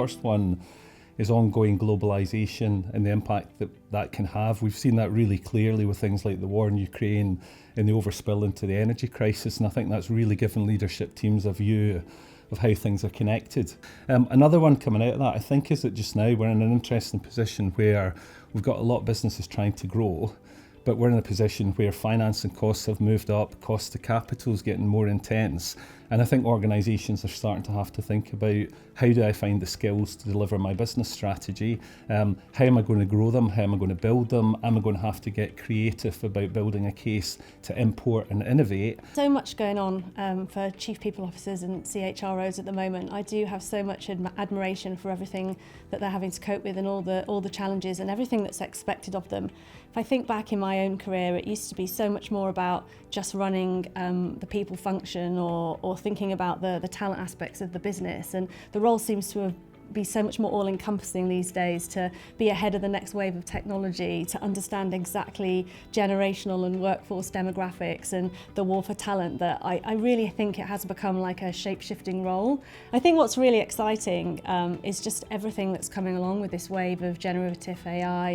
first one is ongoing globalisation and the impact that that can have. We've seen that really clearly with things like the war in Ukraine and the overspill into the energy crisis, and I think that's really given leadership teams a view of how things are connected. Another one coming out of that, I think, is that just now we're in an interesting position where we've got a lot of businesses trying to grow, but we're in a position where financing costs have moved up, cost to capital is getting more intense, and I think organisations are starting to have to think about, how do I find the skills to deliver my business strategy? How am I going to grow them? How am I going to build them? Am I going to have to get creative about building a case to import and innovate? So much going on for Chief People Officers and CHROs at the moment. I do have so much admiration for everything that they're having to cope with and all the challenges and everything that's expected of them. If I think back in my own career, it used to be so much more about just running the people function or thinking about the talent aspects of the business, and the role seems to be so much more all-encompassing these days, to be ahead of the next wave of technology, to understand exactly generational and workforce demographics and the war for talent, that I really think it has become like a shape-shifting role. I think what's really exciting is just everything that's coming along with this wave of generative AI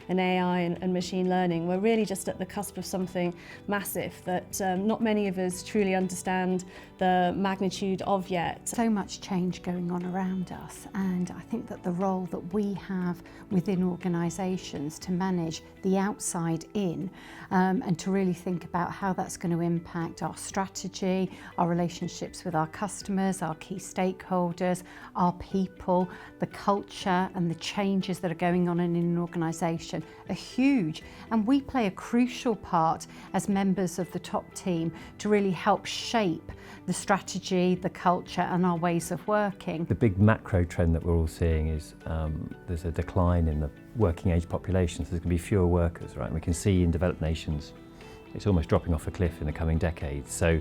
and AI and machine learning. We're really just at the cusp of something massive that not many of us truly understand the magnitude of yet. So much change going on around us, and I think that the role that we have within organisations to manage the outside in and to really think about how that's going to impact our strategy, our relationships with our customers, our key stakeholders, our people, the culture and the changes that are going on in an organisation are huge, and we play a crucial part as members of the top team to really help shape the strategy, the culture and our ways of working. The big macro trend that we're all seeing is there's a decline in the working age population, so there's going to be fewer workers, right? And we can see in developed nations it's almost dropping off a cliff in the coming decades. So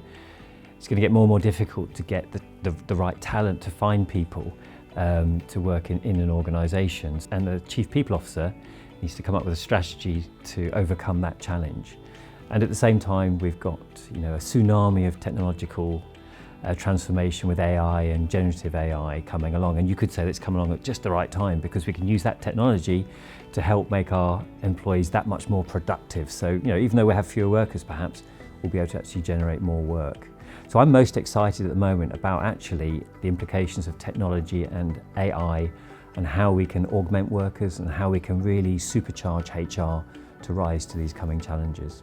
it's going to get more and more difficult to get the right talent, to find people to work in an organisation. And the Chief People Officer needs to come up with a strategy to overcome that challenge. And at the same time, we've got a tsunami of technological transformation with AI and generative AI coming along, and you could say that it's coming along at just the right time, because we can use that technology to help make our employees that much more productive. So even though we have fewer workers, perhaps we'll be able to actually generate more work. So I'm most excited at the moment about actually the implications of technology and AI and how we can augment workers and how we can really supercharge HR to rise to these coming challenges.